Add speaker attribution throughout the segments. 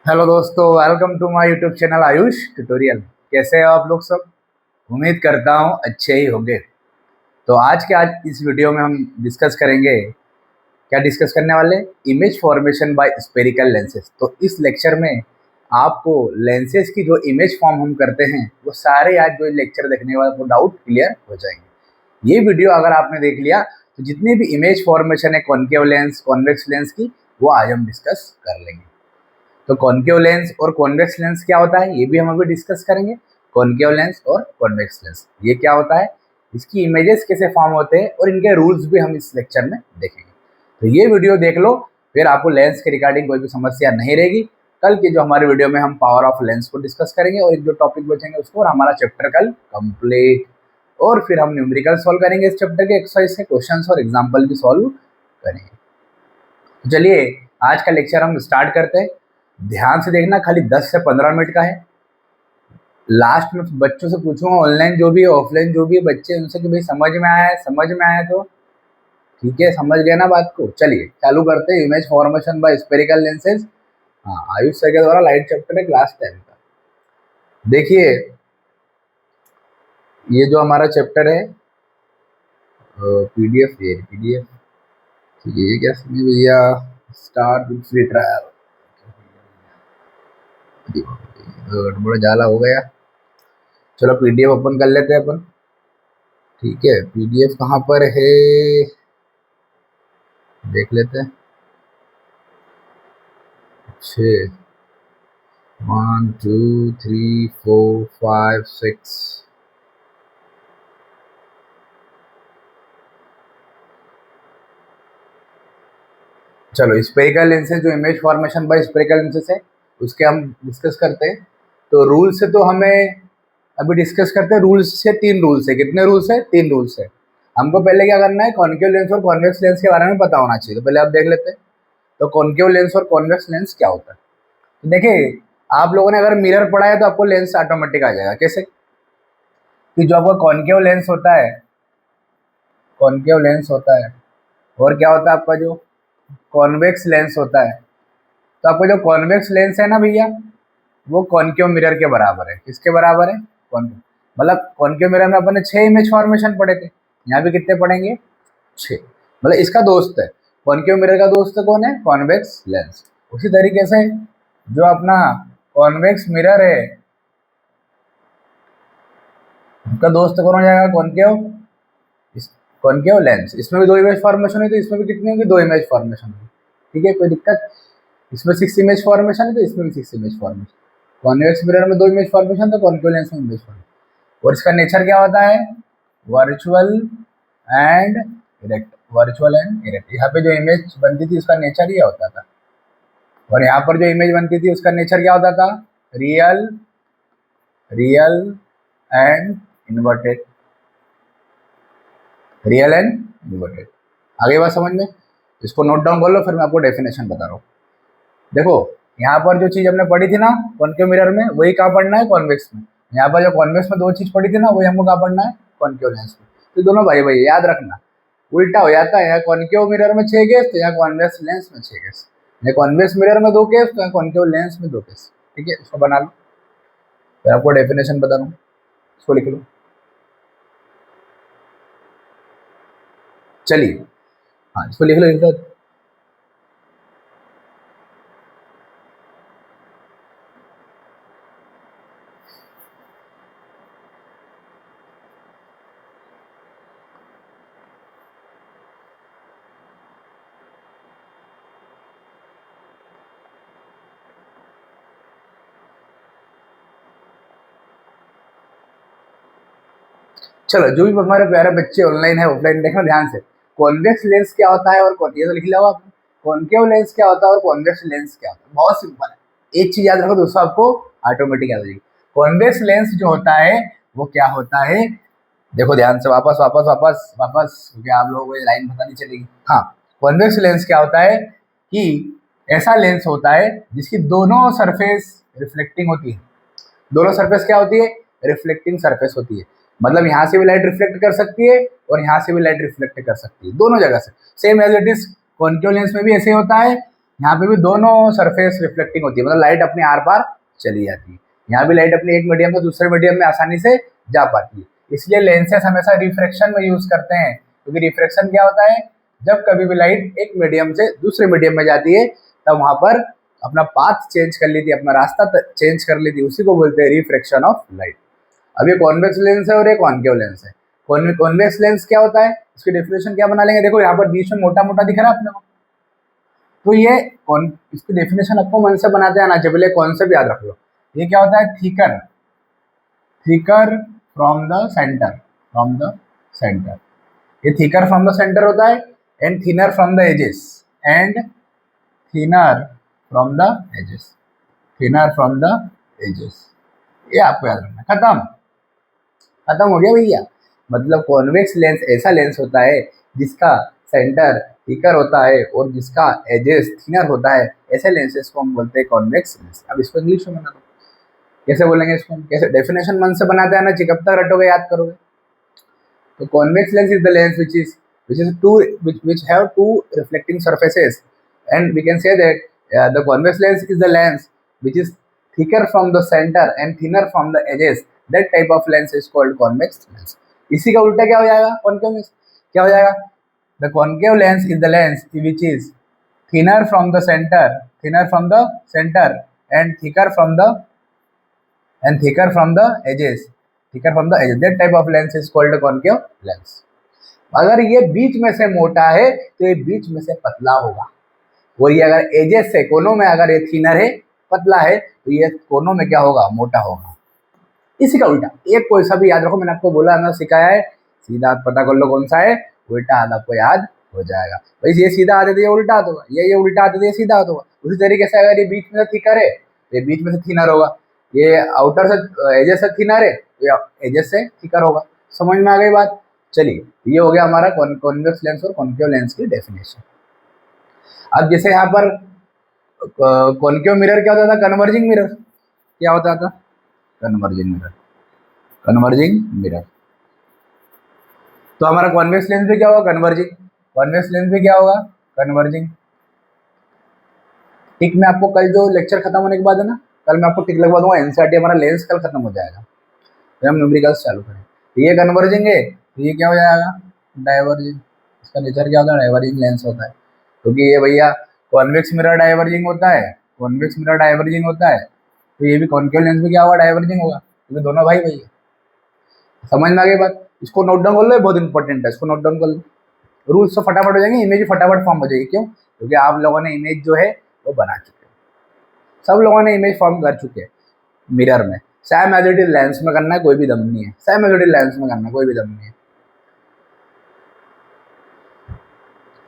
Speaker 1: Hello दोस्तों, welcome to my YouTube channel Ayush tutorial. कैसे हो आप लोग सब? उम्मीद करता हूँ अच्छे ही होंगे। तो आज इस वीडियो में हम डिस्कस करेंगे। क्या डिस्कस करने वाले? Image formation by spherical lenses. तो इस लेक्चर में आपको लेंसेज की जो इमेज फॉर्म हम करते हैं वो सारे आज जो लेक्चर देखने वाले को डाउट क्लियर हो जाएंगे। ये वीडियो अगर आपने देख लिया तो जितनी भी इमेज फॉर्मेशन है कॉन्केव लेंस, कॉन्वेक्स लेंस की, वो आज हम डिस्कस कर लेंगे। तो कॉन्केव लेंस और कॉन्वेक्स लेंस क्या होता है ये भी हम अभी डिस्कस करेंगे। कॉन्केव लेंस और कॉन्वेक्स लेंस ये क्या होता है, इसकी इमेजेस कैसे फॉर्म होते हैं और इनके रूल्स भी हम इस लेक्चर में देखेंगे। तो ये वीडियो देख लो, फिर आपको लेंस के रिगार्डिंग कोई भी समस्या नहीं रहेगी। कल की जो हमारे वीडियो में हम पावर ऑफ लेंस को डिस्कस करेंगे और एक जो टॉपिक बचेंगे उसको, और हमारा चैप्टर कल कंप्लीट। और फिर हम न्यूमेरिकल सॉल्व करेंगे इस चैप्टर के एक्सरसाइज से, क्वेश्चन और एग्जाम्पल भी सॉल्व करेंगे। तो चलिए आज का लेक्चर हम स्टार्ट करते हैं। ध्यान से देखना, खाली 10 से 15 मिनट का है। लास्ट में बच्चों से पूछूंगा, ऑनलाइन जो भी है ऑफलाइन जो भी है बच्चे, उनसे कि भाई समझ में आया है, समझ में आया तो ठीक है, समझ गए ना बात को। चलिए चालू करते हैं। Image formation by spherical lenses. हाँ, आयुष सर के द्वारा लाइट चैप्टर है क्लास 10 का। देखिए ये जो हमारा चैप्टर है पीडीएफ, ये पीडीएफ ठीक है। ये क्या सुनिए भैया, स्टार्ट विद फ्री ट्रायल। बड़ा जाला हो गया। चलो पीडीएफ ओपन कर लेते हैं अपन। ठीक है, पीडीएफ कहाँ पर है देख लेते हैं। 6 1 2 3 4 5 6। चलो स्पेरिकल लेंसेज, जो image formation by spherical lenses है उसके हम डिस्कस करते हैं। तो रूल से तो हमें अभी डिस्कस करते हैं। रूल्स से 3 रूल्स है। कितने रूल्स है? 3 रूल्स है। हमको पहले क्या करना है, कॉन्केव लेंस और कॉन्वेक्स लेंस के बारे में पता होना चाहिए। तो पहले आप देख लेते हैं तो कॉन्केव लेंस और कॉन्वेक्स लेंस क्या होता है। तो देखिए, आप लोगों ने अगर मिरर पढ़ा है तो आपको लेंस ऑटोमेटिक आ जाएगा। कैसे? कि जो आपका कॉन्केव लेंस होता है, कॉन्केव लेंस होता है, और क्या होता है आपका जो कॉन्वेक्स लेंस होता है। तो आपका जो कॉन्वेक्स लेंस है ना भैया, वो कॉन्केव मिरर के बराबर है। किसके बराबर है? कॉन्केव। मतलब कॉन्केव मिरर में अपन ने 6 इमेज फॉर्मेशन पढ़े थे, यहाँ भी कितने पढ़ेंगे? 6। मतलब इसका दोस्त है, कॉन्केव मिरर का दोस्त कौन है? Convex lens. उसी तरीके से जो अपना कॉन्वेक्स मिरर है उसका दोस्त कौन हो जाएगा? Concave, concave lens. इसमें भी 2 इमेज फॉर्मेशन हुई तो इसमें भी कितनी होगी? 2 इमेज फॉर्मेशन होगी। ठीक है, कोई दिक्कत? इसमें 6 इमेज फॉर्मेशन है तो इसमें भी 6 इमेज फॉर्मेशन। कॉन्वेक्स मिरर में 2 इमेज फॉर्मेशन, तो कॉन्केव लेंस में इमेज फॉर्मेशन। और इसका नेचर क्या होता है? Virtual and erect. Virtual and erect. यहाँ पे जो इमेज बनती थी उसका नेचर ये होता था, और यहाँ पर जो इमेज बनती थी उसका नेचर क्या होता था? Real, real and inverted. Real and inverted. आगे बात समझ में? इसको नोट डाउन कर लो, फिर मैं आपको डेफिनेशन बता रहा हूँ। देखो यहाँ पर जो चीज़ हमने पढ़ी थी ना कॉन्केव मिरर में, वही कहाँ पढ़ना है? कॉन्वेक्स में। यहाँ पर जो कॉन्वेक्स में 2 चीज़ पढ़ी थी ना, वही हमको कहाँ पढ़ना है? कॉन्केव लेंस में। तो दोनों भाई भाई याद रखना, उल्टा हो जाता है। यहाँ कॉन्केव मिरर में 6 केस तो यहाँ कॉन्वेक्स लेंस में 6 केस। यहाँ कॉन्वेक्स मिरर में 2 केस तो यहाँ कॉन्केव लेंस में 2 केस। ठीक है, इसको बना लो, फिर आपको डेफिनेशन बता दूँ। इसको लिख लो। चलिए, हाँ इसको लिख लो, लिख लो। चलो, जो भी हमारे प्यारे बच्चे ऑनलाइन है ऑफलाइन, देखना ध्यान से। कॉन्वेक्स लेंस क्या होता है और ये तो लिख लो आप। कॉन्केव लेंस क्या होता है और कॉन्वेक्स लेंस क्या होता है? बहुत सिंपल है, एक चीज याद रखो दोस्तों, आपको ऑटोमेटिक याद रहेगी। कॉन्वेक्स लेंस जो होता है वो क्या होता है? देखो ध्यान से, वापस वापस वापस वापस, क्योंकि आप लोगों को ये लाइन पता नहीं चलेगी। हाँ, कॉन्वेक्स लेंस क्या होता है कि ऐसा लेंस होता है जिसकी दोनों सरफेस रिफ्लेक्टिंग होती है। दोनों सरफेस क्या होती है? रिफ्लेक्टिंग सरफेस होती है। मतलब यहाँ से भी लाइट रिफ्लेक्ट कर सकती है और यहाँ से भी लाइट रिफ्लेक्ट कर सकती है, दोनों जगह से। Same as it is concave lens में भी ऐसे होता है यहाँ पे भी दोनों सरफेस रिफ्लेक्टिंग होती है, मतलब लाइट अपने आर पार चली जाती है। यहाँ भी लाइट अपने एक मीडियम से दूसरे मीडियम में आसानी से जा पाती है। इसलिए लेंसेस हमेशा रिफ्रैक्शन में यूज करते हैं, क्योंकि रिफ्रैक्शन क्या होता है, जब कभी भी लाइट एक मीडियम से दूसरे मीडियम में जाती है तब वहां पर अपना पाथ चेंज कर लेती है, अपना रास्ता चेंज कर लेती है, उसी को बोलते हैं रिफ्रैक्शन ऑफ लाइट। अब ये कॉन्वेक्स लेंस है और ये कॉन्केव लेंस है। कॉन्वेक्स लेंस क्या होता है, इसकी डेफिनेशन क्या बना लेंगे, देखो यहाँ पर बीच में मोटा मोटा दिख रहा है अपने को, तो ये इसकी डेफिनेशन आपको मन से बनाते आना चाहिए, पहले कॉन्सेप्ट याद रख लो। ये क्या होता है, thicker, thicker from the centre, from the centre, ये थिकर फ्रॉम द सेंटर होता है, and thinner from the edges, and thinner from the edges, thinner from the edges, ये आपको याद रखना। खत्म, खत्म हो गया भैया। मतलब कॉन्वेक्स लेंस ऐसा लेंस होता है जिसका सेंटर थिकर होता है और जिसका एजेस थिनर होता है, ऐसे लेंसेज को हम बोलते हैं कॉन्वेक्स लेंस। अब इसको इंग्लिश में बना दो, कैसे बोलेंगे इसको, कैसे डेफिनेशन मन से बनाते हैं ना, कब तक रटोगे याद करोगे। तो convex lens is the lens which have two reflecting surfaces, and we can say that the convex lens is the lens which is thicker from the center and thinner from the edges. That type of lens is called convex lens. इसी का उल्टा क्या हो जाएगा, concave lens क्या हो जाएगा, the concave lens is the lens which is thinner from the center, thinner from the center and thicker from the edges, thicker from the edges. That type of lens is called a concave lens. अगर ये बीच में से मोटा है तो ये बीच में से पतला होगा, और ये अगर एजेस से कोनों में अगर ये थिनर है, पतला है, तो ये कोनों में क्या होगा, मोटा होगा। इसी का उल्टा एक कोई सा भी याद रखो, मैंने आपको बोला ना, सिखाया है, सीधा पता कर लो कौन सा है, उल्टा आधा आपको याद हो जाएगा। भाई ये सीधा आते थे उल्टा होगा, ये उल्टा आते थे सीधा होगा। उसी तरीके से अगर ये बीच में से थिकर है तो ये बीच में से थिनर होगा, ये आउटर से एजेस से थिनर है तो ये एजेस से थिकर होगा। समझ में आ गई बात। चलिए, ये हो गया हमारा कॉन्वेक्स लेंस और कॉन्केव लेंस की डेफिनेशन। अब जैसे यहाँ पर कॉन्केव मिरर क्या होता था, कन्वर्जिंग मिरर क्या होता था, कन्वर्जिंग मिरर, कन्वर्जिंग मिरर। तो हमारा कॉन्वेक्स लेंस भी क्या होगा, कन्वर्जिंग, कॉन्वेक्स लेंस भी क्या होगा, कन्वर्जिंग। टिक मैं आपको कल जो लेक्चर खत्म होने के बाद है ना, कल मैं आपको टिक लगवा दूंगा, एनसीईआरटी हमारा लेंस कल खत्म हो जाएगा, फिर हम न्यूमेरिकल्स चालू करें। ये कन्वर्जिंग है, तो ये क्या हो जाएगा, डाइवर्जिंग। इसका नेचर क्या होता है, डाइवर्जिंग लेंस होता है, क्योंकि ये भैया कॉन्वेक्स मिरर डाइवर्जिंग होता है, कॉन्वेक्स मिरर डाइवर्जिंग होता है, तो ये भी कॉन्केव लेंस भी क्या होगा, डाइवर्जिंग होगा, क्योंकि दोनों भाई भैया। समझ में आ गई बात। इसको नोट डाउन कर लो, बहुत इंपॉर्टेंट है, इसको नोट डाउन कर लो। रूल्स तो फटाफट हो जाएंगे, इमेज फटाफट फॉर्म हो जाएगी। क्यों, क्योंकि आप लोगों ने इमेज जो है वो बना चुके हैं, सब लोगों ने इमेज फॉर्म कर चुके हैं मिरर में। Same as it is lens में करना है, कोई भी दम नहीं है, same as it is lens में करना है, कोई भी दम नहीं है।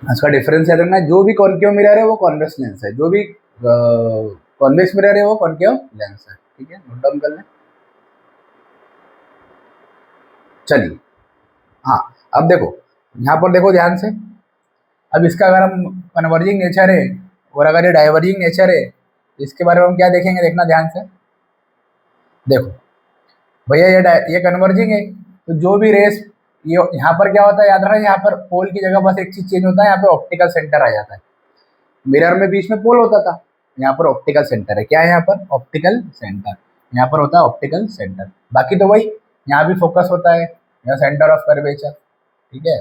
Speaker 1: इसका डिफरेंस याद रखना है, जो भी कॉन्केव मिरर है वो कॉन्वेक्स लेंस है, जो भी कॉन्वेक्स मिरर है वो कॉन्केव लेंस है। ठीक है, नोट डाउन कर लें। चलिए, हाँ, अब देखो यहाँ पर देखो ध्यान से। अब इसका अगर हम कन्वर्जिंग नेचर है और अगर ये डाइवर्जिंग नेचर है, इसके बारे में हम क्या देखेंगे, देखना ध्यान से। देखो भैया ये कन्वर्जिंग है, तो जो भी रेस, ये यहाँ पर क्या होता है, याद रखना, यहाँ पर पोल की जगह बस एक चीज चेंज होता है, यहाँ पे ऑप्टिकल सेंटर आ जाता है। मिरर में बीच में पोल होता था, यहाँ पर ऑप्टिकल सेंटर है। क्या है यहाँ पर, ऑप्टिकल सेंटर, यहाँ पर होता है ऑप्टिकल सेंटर। बाकी तो वही, यहाँ भी फोकस होता है, यहाँ सेंटर ऑफ कर्वेचर। ठीक है,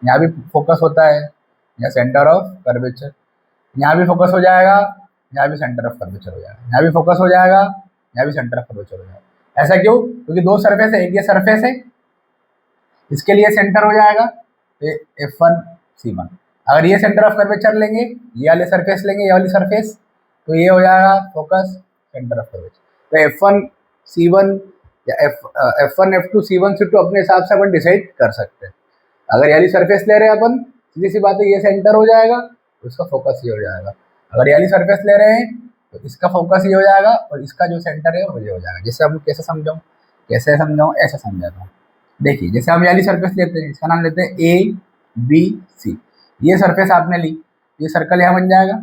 Speaker 1: यहाँ भी फोकस होता है, यहाँ सेंटर ऑफ कर्वेचर, यहाँ भी फोकस हो जाएगा, यहाँ भी सेंटर ऑफ कर्वेचर हो जाएगा, यहाँ भी फोकस हो जाएगा, यहाँ भी सेंटर ऑफ कर्वेचर हो जाएगा। ऐसा क्यों, क्योंकि दो सरफेस है, एक ये सरफेस है, इसके लिए सेंटर हो जाएगा F1 C1। अगर ये सेंटर ऑफ कर्वेचर लेंगे, ये वाले सरफेस लेंगे, ये वाली सरफेस, तो ये हो जाएगा फोकस सेंटर ऑफ कर्वेचर। तो F1 C1 या F1 F2 C1 C2 अपने हिसाब से अपन डिसाइड कर सकते हैं। अगर ये वाली सरफेस ले रहे हैं अपन, सीधी सी बात है, ये सेंटर हो जाएगा तो इसका फोकस ये हो जाएगा। अगर ये वाली सरफेस ले रहे हैं तो इसका फोकस ये हो जाएगा और इसका जो सेंटर है वो ये हो जाएगा। जैसे हम कैसे समझाऊँ, ऐसे समझाता हूँ। देखिए, जैसे हम ये वाली सरफेस लेते हैं, इसका नाम लेते हैं ABC। ये सरफेस आपने ली, ये सर्कल यहाँ बन जाएगा,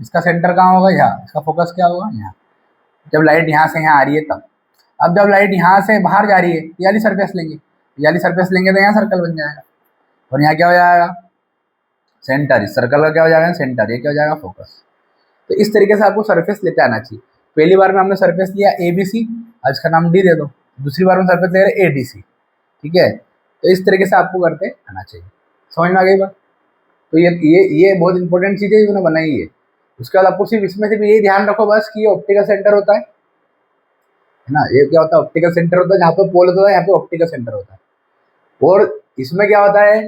Speaker 1: इसका सेंटर कहाँ होगा, यहाँ, इसका फोकस क्या होगा, यहाँ। जब लाइट यहाँ से यहाँ आ रही है तब। अब जब लाइट यहाँ से बाहर जा रही है, ये वाली सरफेस लेंगे, ये वाली सरफेस लेंगे तो यहाँ सर्कल बन जाएगा, और यहाँ क्या हो जाएगा, सेंटर। इस सर्कल का क्या हो जाएगा, सेंटर। ये क्या हो जाएगा, फोकस। तो इस तरीके से आपको सरफेस लेते आना चाहिए। पहली बार में हमने सरफेस लिया ABC, आज इसका नाम D दे दो। दूसरी बार में सरफेस ले रहे ADC, ठीक है। तो इस तरीके से आपको करते आना चाहिए। समझ में आ गई बात? तो ये बहुत इंपॉर्टेंट चीज़ है जो उन्होंने बनाई है। उसके बाद आपको सिर्फ इसमें यही ध्यान रखो बस कि ये ऑप्टिकल सेंटर होता है ना। ये क्या होता है? ऑप्टिकल सेंटर होता है। जहाँ पे पोल होता है यहाँ पे ऑप्टिकल सेंटर होता है। और इसमें क्या होता है,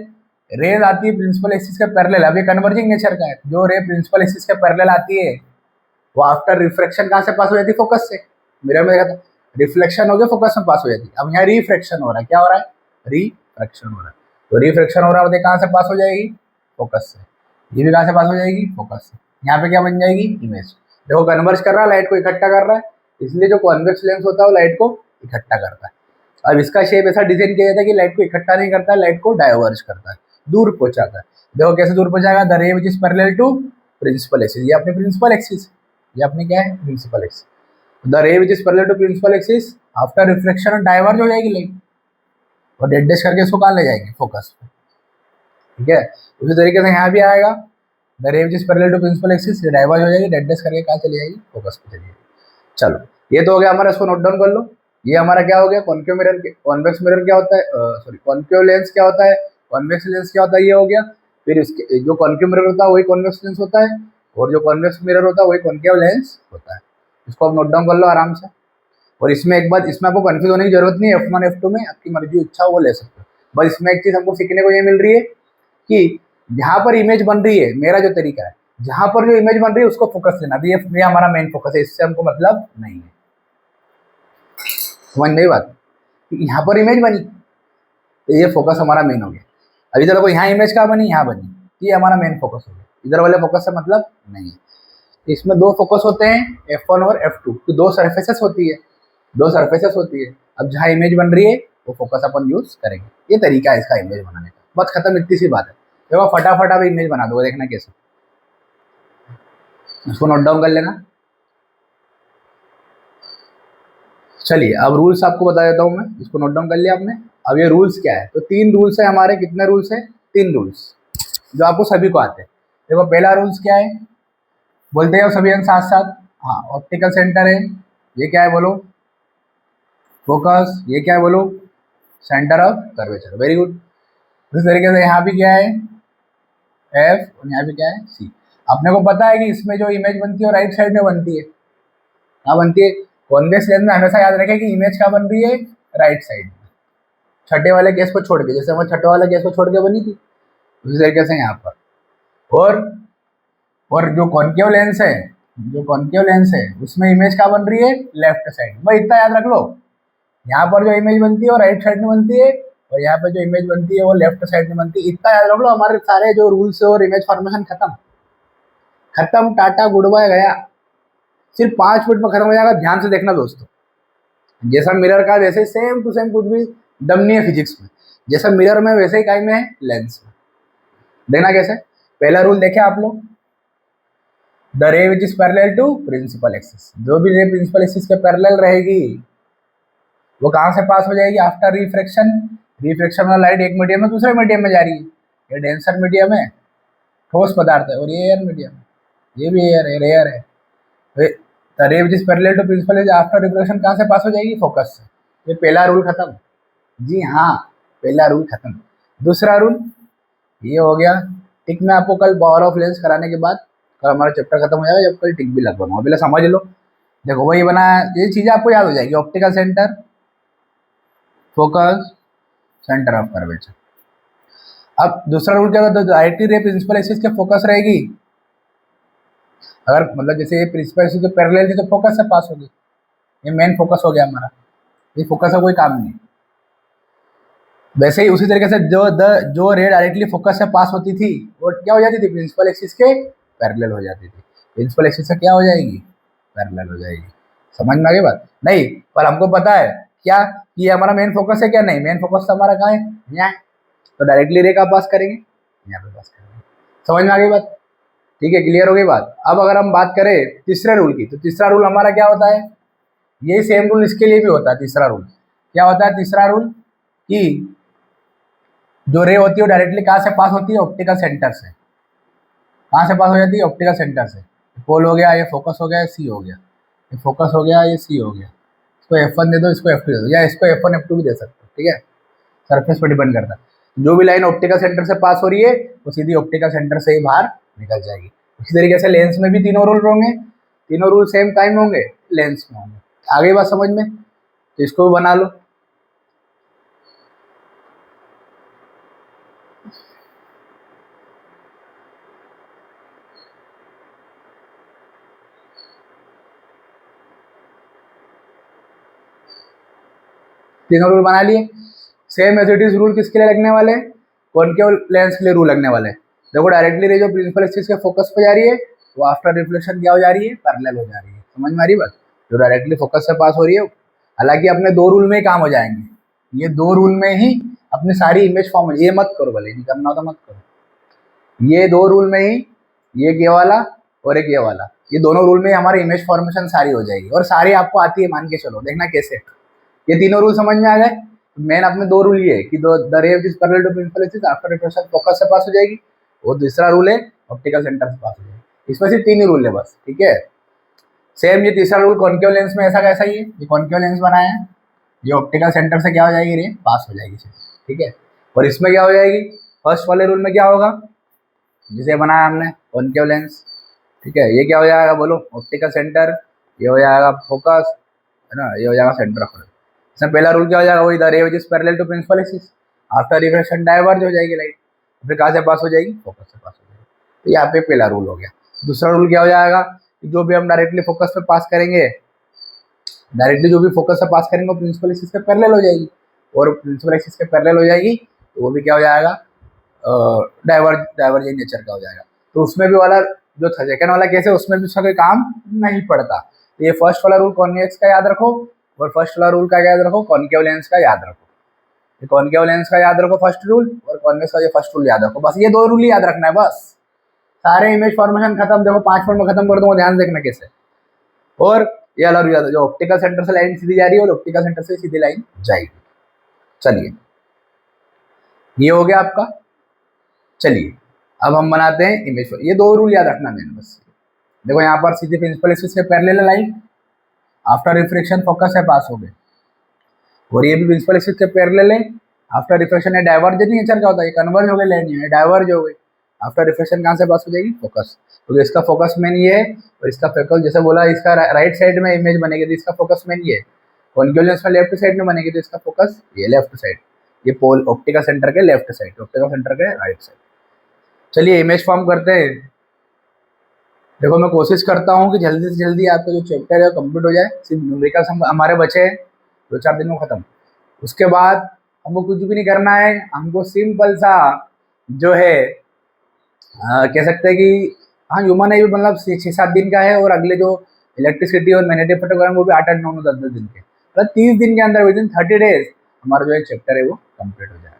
Speaker 1: रेज आती है प्रिंसिपल एक्सिस के पैरेलल। अब ये कन्वर्जिंग नेचर का है। जो रे प्रिंसिपल एक्सिस के पैरेलल आती है वो आफ्टर रिफ्रैक्शन कहाँ से पास हो जाती है? फोकस से। मिरर में देखा था, रिफ्लेक्शन हो गया, फोकस में पास हो जाती है। अब यहाँ रिफ्रैक्शन हो रहा है। क्या हो रहा है? रिफ्रैक्शन हो रहा है। तो रिफ्रैक्शन हो रहा है, कहाँ से पास हो जाएगी? फोकस से। ये भी कहाँ से पास हो जाएगी? फोकस से। यहाँ पे क्या बन जाएगी? इमेज। देखो कन्वर्ज कर रहा है, लाइट को इकट्ठा कर रहा है, इसलिए जो कॉन्वेक्स लेंस होता है वो लाइट को इकट्ठा करता है। अब इसका शेप ऐसा डिजाइन किया जाता है कि लाइट को इकट्ठा नहीं करता है, लाइट को डाइवर्ज करता है, दूर पहुंचाता है। देखो कैसे दूर पहुंचाएगा? The ray which is parallel to principal axis. ये अपनी प्रिंसिपल एक्सिस, ये अपनी क्या है? Principal axis. The ray which is parallel to principal axis after reflection diverge हो जाएगी लाइट, और डेड डैश करके इसको कहाँ ले जाएंगे? फोकस पे, ठीक है। उसी तरीके से यहाँ भी आएगा, the ray which is parallel to principal axis, ये डाइवर्ज हो जाएगी, डेड डैश करके कहाँ चली जाएगी? फोकस पे चली जाएगी। चलो ये तो हो गया हमारा, इसको नोट डाउन कर लो। ये हमारा क्या हो गया? कॉन्केव मिरर, कॉन्वेक्स मिरर क्या होता है, सॉरी कॉन्केव लेंस क्या होता है, कॉन्वेक्स लेंस क्या होता है, ये हो गया। फिर इसके जो कॉन्केव मिरर होता है वही कॉन्वेक्स लेंस होता है, और जो कॉन्वेक्स मिरर होता है वही कॉन्केव लेंस होता है। इसको आप नोट डाउन कर लो आराम से। और इसमें एक बात, इसमें आपको कंफ्यूज होने की जरूरत नहीं है। F1 F2 में आपकी मर्जी इच्छा वो ले सकते हो। बस इसमें एक चीज हमको सीखने को ये मिल रही है कि जहाँ पर इमेज बन रही है, मेरा जो तरीका है, जहाँ पर जो इमेज बन रही है उसको फोकस लेना। ये हमारा मेन फोकस है, इससे हमको मतलब नहीं है। समझ नहीं बात? यहाँ पर इमेज बनी तो ये फोकस हमारा मेन हो गया। अब इधर देखो, यहाँ इमेज कहाँ बनी? यहाँ बनी, ये हमारा मेन फोकस हो गया। इधर वाले फोकस से मतलब नहीं है। इसमें दो फोकस होते हैं, F1 और F2 की। दो सरफेसेस होती है, दो सरफेसेस होती है। अब जहाँ इमेज बन रही है वो फोकस अपन यूज करेंगे। ये तरीका है इसका इमेज बनाने का। बस खत्म, इतनी सी बात है। देखो फटाफट अब इमेज बना दो, देखना कैसे। इसको नोट डाउन कर लेना। चलिए अब रूल्स आपको बता देता हूँ मैं। इसको नोट डाउन कर लिया आपने? अब ये रूल्स क्या है? तो 3 रूल्स है हमारे। कितने रूल्स है? 3 रूल्स जो आपको सभी को आते हैं। देखो पहला रूल्स क्या है, बोलते हैं सभी हम साथ साथ। हाँ, ऑप्टिकल सेंटर है, ये क्या है बोलो? फोकस। ये क्या है बोलो? Centre of curvature. Very good. इस तरीके से यहाँ भी क्या है? F, और यहाँ भी क्या है? C। अपने को पता है कि इसमें जो इमेज बनती है वो राइट साइड में बनती है। कहाँ बनती है? कॉन्वेक्स लेंस में हमेशा याद रखें कि इमेज कहाँ बन रही है? राइट साइड में, छठे वाले केस को छोड़ के। जैसे हमारे छठे वाले केस को छोड़ के बनी थी, उसी तरीके से यहाँ पर। और जो कॉन्केव लेंस है, जो कॉन्केव लेंस है उसमें इमेज कहाँ बन रही है? Left side. भाई इतना याद रख लो, यहाँ पर जो इमेज बनती है वो राइट साइड में बनती है, और यहाँ पे जो इमेज बनती है वो लेफ्ट साइड में बनती है। इतना याद रख लो, हमारे सारे जो रूल्स है और इमेज फॉर्मेशन खत्म खत्म। टाटा गुड बाय गया। सिर्फ 5 मिनट में खत्म हो जाएगा। ध्यान से देखना दोस्तों, जैसा मिरर का वैसे सेम टू सेम, कुछ भी दम नहीं है फिजिक्स में। जैसा मिरर में वैसे ही काई में है लेंस में। देखना कैसे। पहला रूल देखे आप लोग, the ray which is parallel to principal axis. जो भी रे प्रिंसिपल एक्सिस के पैरेलल रहेगी वो कहाँ से पास हो जाएगी? After refraction. रिफ्रैक्शन में लाइट एक मीडियम में दूसरे मीडियम में जा रही है। ये डेंसर मीडियम है, ठोस पदार्थ है, और ये एयर मीडियम है, ये भी एयर है, रेयर है। The ray which is parallel to principal axis after refraction कहाँ से पास हो जाएगी? फोकस से। ये पहला रूल खत्म। जी हाँ, पहला रूल खत्म। दूसरा रूल ये हो गया। टिक में आपको कल पावर ऑफ लेंस कराने के बाद कल हमारा चैप्टर खत्म हो जाएगा, जब कल टिक भी लगवाऊंगा। पहले समझ लो। देखो वही बना, ये चीज़ें आपको याद हो जाएगी। Optical centre, focus, centre of curvature. अब दूसरा रूल क्या होता है? डायरेक्टली रे प्रिंसिपल एक्सिस के फोकस रहेगी। अगर मतलब जैसे ये प्रिंसिपल एक्सिस के पैरेलल थी तो फोकस से पास होगी। ये मेन फोकस हो गया हमारा। ये फोकस का कोई काम नहीं। वैसे ही उसी तरीके से जो रे डायरेक्टली फोकस से पास होती थी वो क्या हो जाती थी? प्रिंसिपल एक्सिस के पैरेलल हो जाती थी। प्रिंसिपल एक्सिस से क्या हो जाएगी? पैरेलल हो जाएगी। समझ में आ गई बात? नहीं, पर हमको पता है क्या कि ये हमारा मेन फोकस है क्या? नहीं, मेन फोकस तो हमारा कहाँ है? यहाँ है। तो डायरेक्टली रे का पास करेंगे, यहाँ पे पास करेंगे। समझ में आ गई बात? ठीक है, क्लियर हो गई बात? अब अगर हम बात करें तीसरे रूल की, तो तीसरा रूल हमारा क्या होता है? यही सेम रूल इसके लिए भी होता है। तीसरा रूल क्या होता है? तीसरा रूल कि जो रे होती है वो डायरेक्टली कहाँ से पास होती है? ऑप्टिकल सेंटर से। कहाँ से पास हो जाती है? ऑप्टिकल सेंटर से। पोल हो गया, ये फोकस हो गया, ये सी हो गया, ये फोकस हो गया, ये सी हो गया। इसको F1 दे दो, इसको F2 दे दो, या इसको F1 F2 भी दे सकते हो, ठीक है। सरफेस पर डिपेंड करता है। जो भी लाइन ऑप्टिकल सेंटर से पास हो रही है वो सीधी ऑप्टिकल सेंटर से ही बाहर निकल जाएगी। इसी तरीके से लेंस में भी तीनों रूल होंगे, तीनों रूल सेम टाइम होंगे, लेंस में होंगे। आगे बात समझ में, तो इसको भी बना लो। तीनों रूल बना लिए। Same as it is rule किसके लिए लगने वाले हैं? कॉनकेव लेंस के लिए रूल लगने वाले हैं। देखो डायरेक्टली रे जो प्रिंसिपल एक्सिस के फोकस पे जा रही है वो आफ्टर रिफ्लेक्शन क्या हो जा रही है? पैरेलल हो जा रही है। समझ में आ रही बात? जो डायरेक्टली फोकस से पास हो रही है, हालांकि अपने दो रूल में ही काम हो जाएंगे, ये दो रूल में ही अपनी सारी इमेज फॉर्म हो। ये मत करो, भले नहीं करना हो तो मत करो। ये दो रूल में ही, ये वाला और एक ये वाला, ये दोनों रूल में हमारी इमेज फॉर्मेशन सारी हो जाएगी। और सारी आपको आती है, मान के चलो। देखना कैसे, ये तीनों रूल समझ में आ गए। मेन अपने दो रूल ये कि the ray which is parallel to principal axis after reflection focus से पास हो जाएगी, और दूसरा रूल है ऑप्टिकल सेंटर से पास हो जाएगी। इसमें से तीन ही रूल है बस, ठीक है। सेम ये तीसरा रूल कॉनकेव लेंस में ऐसा कैसा ही है। ये कॉनकेव लेंस बनाया है, ये ऑप्टिकल सेंटर से क्या हो जाएगी? रे पास हो जाएगी, ठीक है। और इसमें क्या हो जाएगी? फर्स्ट वाले रूल में क्या होगा? जिसे बनाया हमने कॉनकेव लेंस, ठीक है। ये क्या हो जाएगा बोलो? ऑप्टिकल सेंटर, ये हो जाएगा फोकस, है ना, ये हो जाएगा सेंटर ऑफ। इसमें पहला रूल क्या हो जाएगा? वही the ray which is parallel to principal axis after reflection diverge हो जाएगी लाइट, फिर कहाँ से पास हो जाएगी? फोकस से पास हो जाएगी। तो यहाँ पे पहला रूल हो गया। दूसरा रूल क्या हो जाएगा? जो भी हम डायरेक्टली फोकस पे पास करेंगे, डायरेक्टली जो भी फोकस से पास करेंगे वो प्रिंसिपल एक्सिस के पैरेलल हो जाएगी, और प्रिंसिपल एक्सिस के पैरेलल हो जाएगी तो वो भी क्या हो जाएगा? डाइवर्जेंट नेचर का हो जाएगा। तो उसमें भी वाला जो था सेकंड वाला केस है, उसमें भी उसका कोई काम नहीं पड़ता। तो ये फर्स्ट वाला रूल कॉन्वेक्स का याद रखो, और फर्स्ट वाला रूल का याद रखो कॉनकेव लेंस का याद रखो। कॉनकेव लेंस का याद रखो फर्स्ट रूल, और कॉन्वेक्स का ये फर्स्ट रूल याद रखो। बस ये दो रूल ही याद रखना है बस। सारे इमेज फॉर्मेशन खत्म। देखो 5 मिनट में खत्म कर दूंगा, ध्यान देखना कैसे। और ये वाला रूल याद, जो ऑप्टिकल सेंटर से लाइन सीधी जा रही है और ऑप्टिकल सेंटर से सीधी लाइन जाएगी। चलिए, ये हो गया आपका। चलिए अब हम बनाते हैं इमेज। ये दो रूल याद रखना मैंने बस। देखो यहाँ पर सीधी प्रिंसिपल एक्सिस के parallel line after reflection focus से पास हो गए, और ये भी प्रिंसिपल एक्सिस के पैरेलल है आफ्टर रिफ्लेक्शन। है डाइवर्जेंट नेचर का होता है, ये कन्वर्ज हो गए लाइन, ये डाइवर्ज हो गए। आफ्टर रिफ्लेक्शन कहाँ से पास हो जाएगी? फोकस। तो इसका फोकस मेन ये है, और इसका फोकस जैसे बोला, इसका राइट साइड में इमेज बनेगी तो इसका फोकस मेन ये है। कॉनकेव लेंस में लेफ्ट साइड में बनेगी तो इसका फोकस ये लेफ्ट साइड, ये पोल ऑप्टिकल सेंटर के लेफ्ट साइड, ऑप्टिकल सेंटर के राइट साइड। चलिए इमेज फॉर्म करते हैं। देखो मैं कोशिश करता हूँ कि जल्दी से जल्दी आपका जो चैप्टर है कंप्लीट हो जाए। सिर्फ न्यूमेरिकल्स हमारे बचे हैं 2-4 दिन में ख़त्म। उसके बाद हमको कुछ भी नहीं करना है, हमको सिंपल सा जो है कह सकते हैं कि हाँ ह्यूमन है भी, मतलब 6-7 दिन का है, और अगले जो इलेक्ट्रिसिटी और मैग्नेटिक फोटोग्राफ वो भी 8-8, 9-9, 10-10 दिन के, मतलब 30 दिन के अंदर, विद इन 30 डेज हमारा जो एक चैप्टर है वो कंप्लीट हो जाएगा।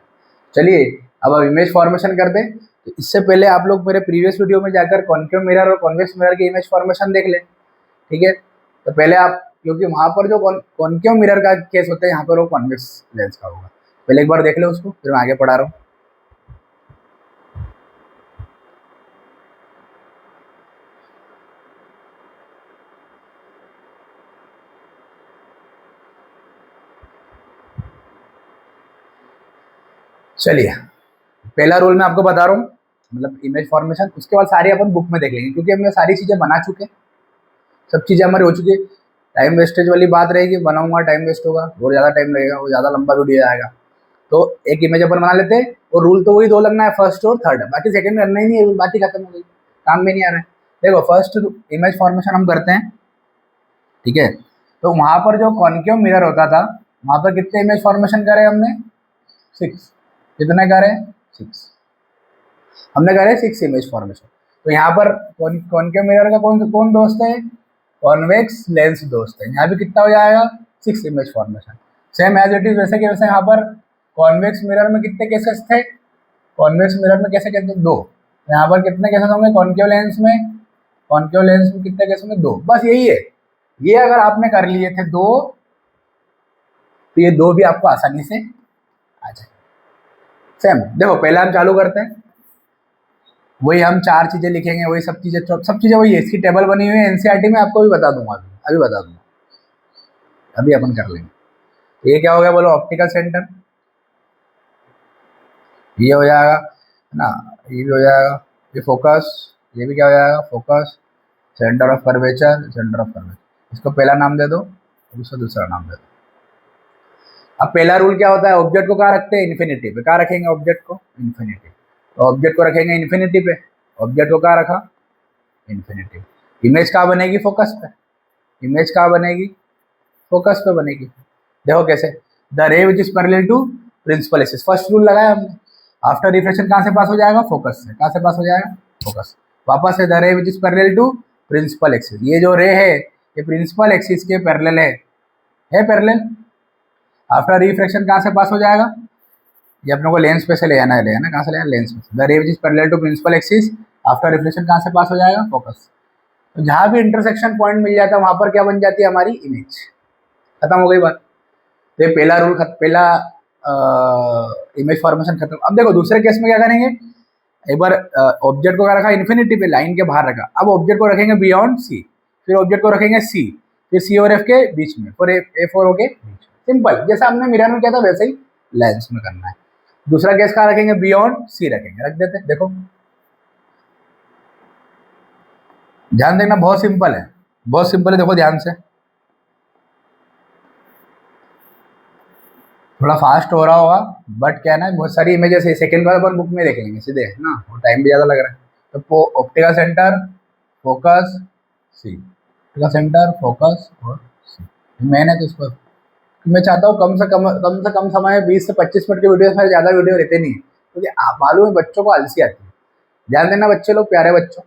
Speaker 1: चलिए अब इमेज फॉर्मेशन करते हैं। तो इससे पहले आप लोग मेरे प्रीवियस वीडियो में जाकर कॉनकेव मिरर और कॉन्वेक्स मिरर की इमेज फॉर्मेशन देख लें, ठीक है। तो पहले आप, क्योंकि वहाँ पर जो कॉनकेव मिरर का केस होता है, यहाँ पर वो कॉन्वेक्स लेंस का होगा। पहले एक बार देख ले उसको, फिर मैं आगे पढ़ा रहा हूँ। चलिए पहला रूल मैं आपको बता रहा हूँ, मतलब इमेज फॉर्मेशन। उसके बाद सारी अपन बुक में देख लेंगे, क्योंकि हम सारी चीज़ें बना चुके हैं, सब चीज़ें हमारी हो चुकी है। टाइम वेस्टेज वाली बात रहेगी, बनाऊंगा टाइम वेस्ट होगा, और ज़्यादा टाइम लगेगा, वो ज़्यादा लंबा वीडियो आएगा। तो एक इमेज अपन बना लेते हैं, और रूल तो वही दो लगना है, फर्स्ट और थर्ड, बाकी सेकंड करना ही नहीं है, बात ही खत्म हो गई, काम में नहीं आ रहा है। देखो फर्स्ट इमेज फॉर्मेशन हम करते हैं, ठीक है। तो वहाँ पर जो कॉनकेव मिरर होता था, वहाँ पर कितने इमेज फॉर्मेशन करे हमने? 6। कितने करे? 6 हमने करे, 6 इमेज फॉर्मेशन। तो यहाँ पर कॉनकेव मिरर का कौन दोस्त है? कॉन्वेक्स लेंस दोस्त है। यहाँ भी कितना हो जाएगा? 6 image formation. Same as it is वैसे कि वैसे यहाँ पर कॉन्वेक्स मिरर में कितने केसेस थे? कॉन्वेक्स मिरर में कैसे कहते हैं? 2। यहाँ पर कितने केसेस होंगे कॉनकेव लेंस में? कॉनकेव लेंस में कितने केसेस होंगे? 2। बस यही है। ये अगर आपने कर लिए थे 2, तो ये 2 भी आपको आसानी से आ जाए। सेम देखो, पहले हम चालू करते हैं। वही हम 4 चीजें लिखेंगे, वही सब चीजें वही है। इसकी टेबल बनी हुई है एनसीईआरटी में, आपको भी बता दूंगा, अभी बता दूंगा, अभी अपन कर लेंगे। तो ये क्या हो गया बोलो, ऑप्टिकल सेंटर, ये हो जाएगा है ना, ये भी हो जाएगा, ये फोकस, ये भी क्या हो जाएगा, focus, centre of curvature, centre of curvature. इसको पहला नाम दे दो, इसको दूसरा नाम दे दो। अब पहला रूल क्या होता है, ऑब्जेक्ट को कहाँ रखते हैं, इन्फिनिटी पे। कहाँ रखेंगे ऑब्जेक्ट को, इन्फिनिटी। तो ऑब्जेक्ट को रखेंगे इन्फिनिटी पे, ऑब्जेक्ट को कहाँ रखा, इन्फिनिटी। इमेज कहाँ बनेगी, फोकस पे, इमेज कहाँ बनेगी, फोकस पे बनेगी। देखो कैसे, the ray which is parallel to principal axis, first rule लगाया हमने। आफ्टर रिफ्लेक्शन कहाँ से पास हो जाएगा, फोकस से। कहाँ से पास हो जाएगा, फोकस। वापस से the ray which is parallel to principal axis, ये जो रे है ये प्रिंसिपल एक्सिस के पैरेलल है पैरेलल। आफ्टर रिफ्लेक्शन कहाँ से पास हो जाएगा, ये अपने को लेंस पे से ले आना है, कहाँ से ले आना, लेंस पे। The ray which is parallel to principal axis, after reflection कहाँ से पास हो जाएगा, फोकस। तो जहाँ भी इंटरसेक्शन पॉइंट मिल जाता है वहां पर क्या बन जाती है, हमारी इमेज। खत्म हो गई बात। तो ये पहला रूल पहला इमेज फॉर्मेशन खत्म। अब देखो दूसरे केस में क्या करेंगे, एक बार ऑब्जेक्ट को क्या रखा, इन्फिनिटी पे, लाइन के बाहर रखा। अब ऑब्जेक्ट को रखेंगे बियॉन्ड सी, फिर ऑब्जेक्ट को रखेंगे सी, फिर सी और एफ के बीच में, फिर एफ और ओ के बीच में। सिंपल, जैसा हमने मिरर में किया था वैसे ही लेंस में करना है। दूसरा केस कहाँ रखेंगे, बियॉन्ड सी रखेंगे, रख देते। देखो ध्यान देना, बहुत सिंपल है, बहुत सिंपल है, देखो ध्यान से। थोड़ा फास्ट हो रहा होगा, बट क्या है ना, बहुत सारी इमेजेस है, सेकंड बार अपन बुक में देख लेंगे सीधे ना, और टाइम भी ज़्यादा लग रहा है। तो ऑप्टिकल सेंटर, फोकस, सी, ऑप्टिकल सेंटर, फोकस और सी, मैंने तो इसको मैं चाहता हूँ कम से कम समय, 20 से 25 मिनट की वीडियो में, ज़्यादा वीडियो रहते नहीं, क्योंकि आप मालूम है बच्चों को आलसी आती है। ध्यान देना बच्चे लोग, प्यारे बच्चों,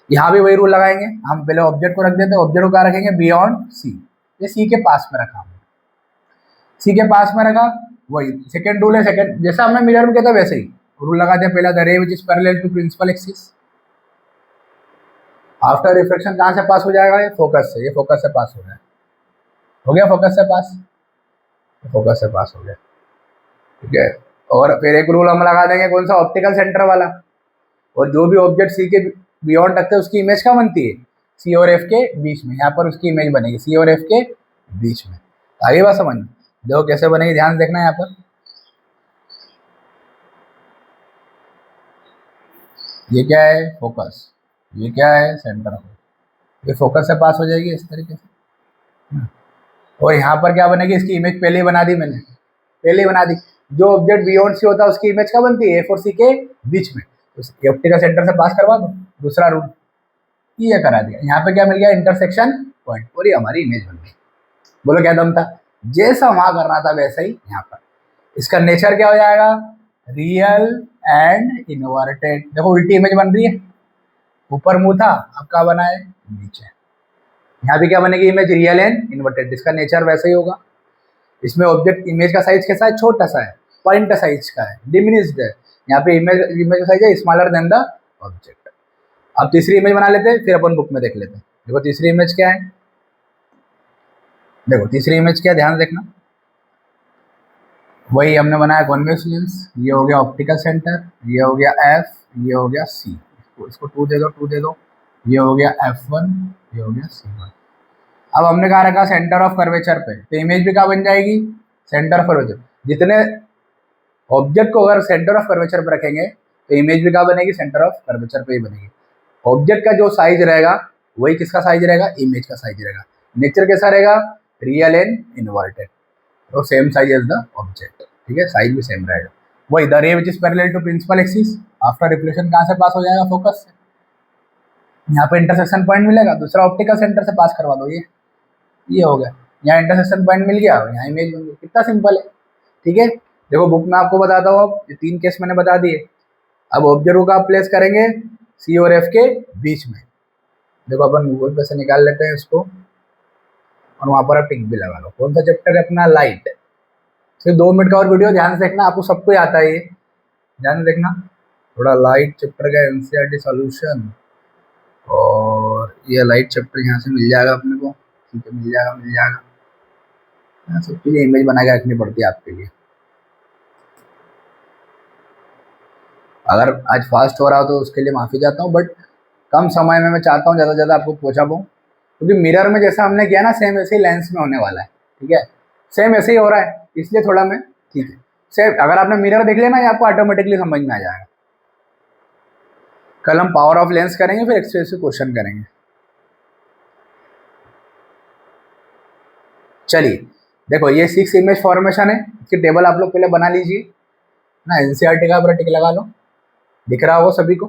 Speaker 1: यहाँ भी वही रूल लगाएंगे हम। पहले ऑब्जेक्ट को रख देते हैं, ऑब्जेक्ट को कहाँ रखेंगे, बियॉन्ड सी, ये सी के पास में रखा, सी के पास में रखा। वही सेकंड रूल है, सेकंड जैसा हमने मिरर में किया था वैसे ही रूल लगा दिया। पहला, the ray which is parallel to principal axis, after reflection कहाँ से पास हो जाएगा, ये फोकस से, ये फोकस से पास हो गया फोकस से पास, फोकस से पास हो गया, ठीक है। और फिर एक रूल हम लगा देंगे, कौन सा, ऑप्टिकल सेंटर वाला। और जो भी ऑब्जेक्ट सी के बियॉन्ड रखते हैं उसकी इमेज क्या बनती है, सी और एफ के बीच में, यहाँ पर उसकी इमेज बनेगी सी और एफ के बीच में। आगे बात समझ, देखो कैसे बनेगी, ध्यान देखना यहाँ पर। ये क्या है, फोकस, ये क्या है, सेंटर ऑफ, ये फोकस से पास हो जाएगी इस तरीके से। और यहाँ पर क्या बनेगी, इसकी इमेज पहले ही बना दी मैंने, पहले ही बना दी। जो ऑब्जेक्ट बियॉन्ड सी होता है उसकी इमेज क्या बनती है, ए और सी के बीच में, तो ऑप्टिकल सेंटर से पास करवा दो, दूसरा रूल ये करा दिया। यहाँ पे क्या मिल गया, इंटरसेक्शन पॉइंट, और ये हमारी इमेज बन गई। बोलो क्या दम था, जैसा वहां करना था वैसा ही यहाँ पर। इसका नेचर क्या हो जाएगा, रियल एंड इनवर्टेड। देखो उल्टी इमेज बन रही है, ऊपर मुंह था, अब क्या बना है, नीचे। यहाँ भी क्या बनेगी, इमेज रियल एंड इन्वर्टेड, इसका नेचर वैसा ही होगा। इसमें ऑब्जेक्ट इमेज का साइज कैसा है, छोटा सा है, पॉइंट साइज का है, डिमिनिश्ड है। यहाँ पे इमेज इमेज का साइज है स्मॉलर देन द ऑब्जेक्ट। अब तीसरी इमेज बना लेते हैं, फिर अपन बुक में देख लेते हैं। देखो तीसरी इमेज क्या है, देखो तीसरी इमेज क्या, ध्यान देखना। वही हमने बनाया कॉन्वेक्स लेंस, ये हो गया ऑप्टिकल सेंटर, ये हो गया एफ, ये हो गया सी, इसको 2 दे दो, 2 दे दो, ये हो गया F1, ये हो गया C1। अब हमने कहा रखा सेंटर ऑफ कर्वेचर पे, तो इमेज भी कहाँ बन जाएगी, सेंटर ऑफ कर्वेचर। जितने ऑब्जेक्ट को अगर सेंटर ऑफ कर्वेचर पे रखेंगे तो इमेज भी कहाँ बनेगी, सेंटर ऑफ कर्वेचर पे ही बनेगी। ऑब्जेक्ट का जो साइज रहेगा वही किसका साइज रहेगा, इमेज का साइज रहेगा। नेचर कैसा रहेगा, रियल एंड इनवर्टेड, और same size as the object, ठीक है, साइज भी सेम रहेगा। वही the ray which is parallel to principal axis, after reflection कहाँ से पास हो जाएगा, फोकस से। यहाँ पे इंटरसेक्शन पॉइंट मिलेगा, दूसरा ऑप्टिकल सेंटर से पास करवा दो, ये हो गया। यहाँ इंटरसेक्शन पॉइंट मिल गया, यहाँ इमेज बन गई, कितना सिंपल है, ठीक है। देखो बुक में आपको बताता हूँ, अब ये 3 केस मैंने बता दिए। अब ऑब्जेक्ट को आप प्लेस करेंगे सी और एफ के बीच में। देखो अपन गूगल पे से निकाल लेते हैं इसको, और वहाँ पर आप टिक भी लगा लो। कौन सा चैप्टर है अपना, लाइट। सिर्फ 2 मिनट का और वीडियो, ध्यान से देखना, आपको सबको आता है ये, ध्यान से देखना थोड़ा। लाइट चैप्टर का एनसीईआरटी सॉल्यूशन, और ये लाइट चैप्टर यहाँ से मिल जाएगा अपने को, ठीक है, मिल जाएगा मिल जाएगा। यहाँ सब चीज़ें इमेज बना के रखनी पड़ती है आपके लिए। अगर आज फास्ट हो रहा हो तो उसके लिए माफ़ी चाहता हूँ, बट कम समय में मैं चाहता हूँ ज़्यादा से ज़्यादा आपको पहुँचा पाऊँ, क्योंकि मिरर में जैसा हमने किया ना सेम वैसे ही लेंस में होने वाला है। ठीक है, सेम ऐसे ही हो रहा है, इसलिए थोड़ा मैं ठीक है सेम। अगर आपने मिरर देख लिया ना, ये आपको ऑटोमेटिकली समझ में आ जाएगा। कल हम पावर ऑफ लेंस करेंगे, फिर एक्सप्रेसिव क्वेश्चन करेंगे। चलिए देखो, ये 6 इमेज फॉर्मेशन है, इसकी टेबल आप लोग पहले बना लीजिए ना। एनसीईआरटी का पूरा टिक लगा लो, दिख रहा होगा सभी को।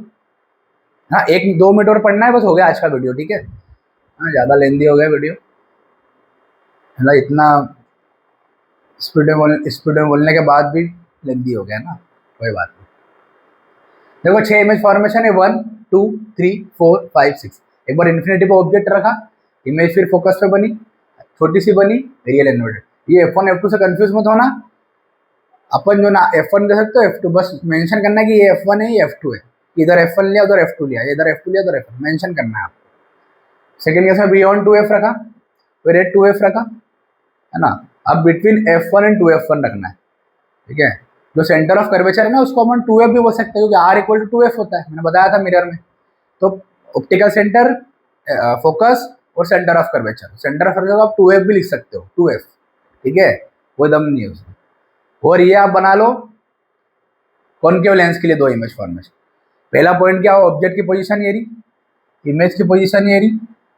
Speaker 1: हाँ, 1-2 मिनट और पढ़ना है, बस हो गया आज का वीडियो। ठीक है, हाँ, ज़्यादा लेंदी हो गया वीडियो, है ना। इतना स्पीड में बोलने के बाद भी लेंदी हो गया ना, कोई बात नहीं। देखो 6 इमेज फॉर्मेशन है, 1 2 3 4 5 6। एक बार इन्फिनिटी पे ऑब्जेक्ट रखा, इमेज फिर फोकस पे बनी, छोटी सी बनी, रियल इन्वर्टेड। ये F1 F2 से कंफ्यूज मत होना। अपन जो ना F1 दे सकते हो, F2 बस मेंशन करना है कि ये F1 है, ये F2 है। इधर F1 लिया, उधर F2 लिया, इधर F2 लिया, उधर F1 मेंशन करना है आपको। सेकंड केस में बियॉन्ड 2F रखा, फिर एट 2F रखा, है ना। अब बिटवीन F1 एंड 2F1 रखना है। ठीक है, जो सेंटर ऑफ कर्वेचर है ना, उसको अपन 2F भी बोल सकते हैं, क्योंकि R इक्वल टू 2F होता है, मैंने बताया था मिरर में। तो ऑप्टिकल सेंटर, फोकस और centre of curvature, centre of curvature आप 2F भी लिख सकते हो, 2F। ठीक है, कोई दम नहीं है उसमें। और ये आप बना लो कॉनकेव लेंस के लिए 2 इमेज फॉर्मेशन। पहला पॉइंट क्या हो, ऑब्जेक्ट की पोजीशन ये रही, इमेज की पोजीशन ये रही,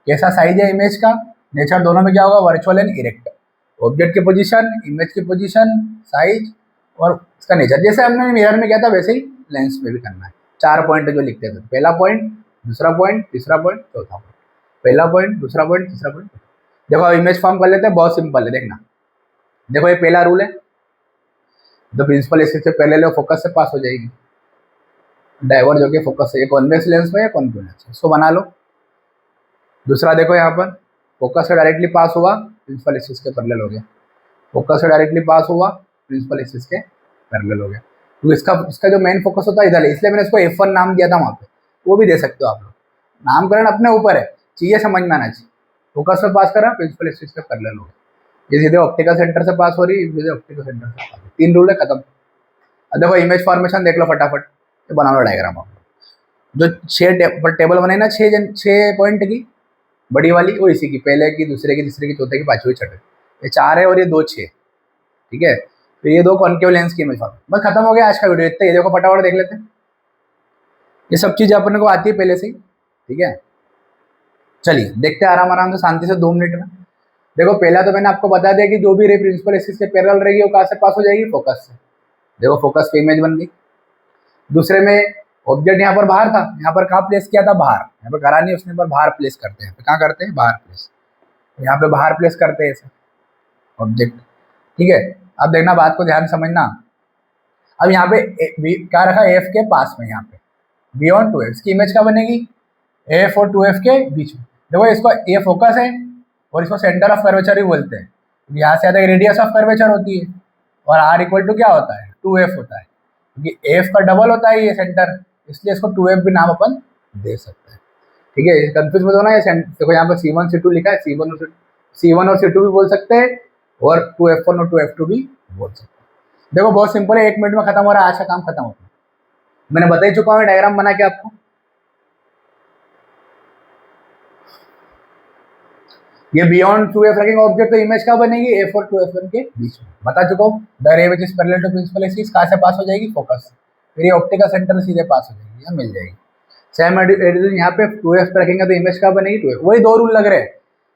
Speaker 1: कैसा साइज है इमेज का, नेचर दोनों में क्या होगा, वर्चुअल एंड इरेक्ट। ऑब्जेक्ट की पोजीशन, इमेज की पोजीशन, साइज और इसका नेचर, जैसे हमने मिरर में किया था वैसे ही लेंस में भी करना है। 4 पॉइंट जो लिखते थे, पहला पॉइंट, दूसरा पॉइंट, तीसरा पॉइंट, चौथा पॉइंट। पहला पॉइंट, दूसरा पॉइंट, तीसरा पॉइंट। देखो अब इमेज फॉर्म कर लेते हैं, बहुत सिंपल है, देखना। देखो ये पहला रूल है, जो प्रिंसिपल इससे पहले लो फोकस से पास हो जाएगी, डाइवर्ज होके फोकस से, ये कॉन्वेक्स लेंस में या कॉन्केव लेंस में, इसको बना लो। दूसरा देखो यहाँ पर, फोकस से डायरेक्टली पास हुआ, प्रिंसिपल एक्सिस के पैरेलल हो गया। फोकस से डायरेक्टली पास हुआ, प्रिंसिपल एक्सिस के पैरेलल हो गया। तो इसका जो मेन फोकस होता है इधर है, इसलिए मैंने इसको F1 नाम दिया था वहाँ पे। वो भी दे सकते हो आप लोग, नामकरण अपने ऊपर है, चीज़ें समझ में आना चाहिए। फोकस से पास करा, प्रिंसिपल एक्सिस के पैरेलल हो गया। ये सीधे ऑप्टिकल सेंटर से पास हो रही, सीधे ऑप्टिकल सेंटर से पास। 3 रूल है, खत्म। अब देखो इमेज फॉर्मेशन देख लो फटाफट, तो बना लो डायग्राम आप। जो 6 टेबल बने ना, 6 पॉइंट की बड़ी वाली, वो इसी की, पहले की, दूसरे की, तीसरे की, चौथे की, पांचवी, छठे। ये 4 है और ये 2 6। ठीक है, तो ये 2 कॉन्केव लेंस की इमेज फॉर्म, बस खत्म हो गया आज का वीडियो। इतना ये देखो, फटाफट देख लेते हैं। ये सब चीज़ अपने को आती है पहले से ही। ठीक है, चलिए देखते हैं आराम आराम से, शांति से, 2 मिनट में। देखो पहला तो मैंने आपको बता दिया कि जो भी रे प्रिंसिपल एक्सिस के पैरेलल रहेगी वो कहाँ से पास हो जाएगी, फोकस से। देखो फोकस पे इमेज बन गई। दूसरे में ऑब्जेक्ट यहाँ पर बाहर था, यहाँ पर कहाँ प्लेस किया था, बाहर। यहाँ पे करा नहीं उसने, पर बाहर प्लेस करते हैं, कहाँ करते हैं, बाहर प्लेस। यहाँ पे बाहर प्लेस करते हैं ऐसे ऑब्जेक्ट। ठीक है, अब देखना, बात को ध्यान समझना। अब यहाँ पे क्या रखा, एफ के पास में, यहाँ पे बियॉन्ड 2F, इसकी इमेज क्या बनेगी, एफ और 2F के बीच में। देखो इसको, ये फोकस है और इसको सेंटर ऑफ कर्वेचर भी बोलते हैं। यहाँ से आता है रेडियस ऑफ कर्वेचर होती है, और R इक्वल टू क्या होता है, 2F होता है, क्योंकि एफ का डबल होता है ये सेंटर, इसलिए इसको 2F भी नाम अपन दे सकते हैं। ठीक है, कंफ्यूज मत होना। ये देखो यहाँ पर C1 C2 लिखा है, C1 और C2 भी बोल सकते हैं, और 2F1 और 2F2 भी बोल सकते हैं। देखो बहुत सिंपल है, 1 मिनट में खत्म हो रहा है, आज का काम खत्म होता है। मैंने बता ही चुका हूँ डायग्राम बना के आपको। ये बियॉन्ड 2F रखेंगे ऑब्जेक्ट, तो इमेज क्या बनेगी, F और 2F1 के बीच में, बता चुका हूँ। The ray which is parallel to principal axis कहाँ से पास हो जाएगी, फोकस से। फिर ये ऑप्टिकल सेंटर से सीधे पास हो जाएगी, यहाँ मिल जाएगी। सेम एडिशन यहाँ पे 2F पे रखेंगे तो इमेज क्या बनेगी, 2F। वही 2 रूल लग रहे हैं,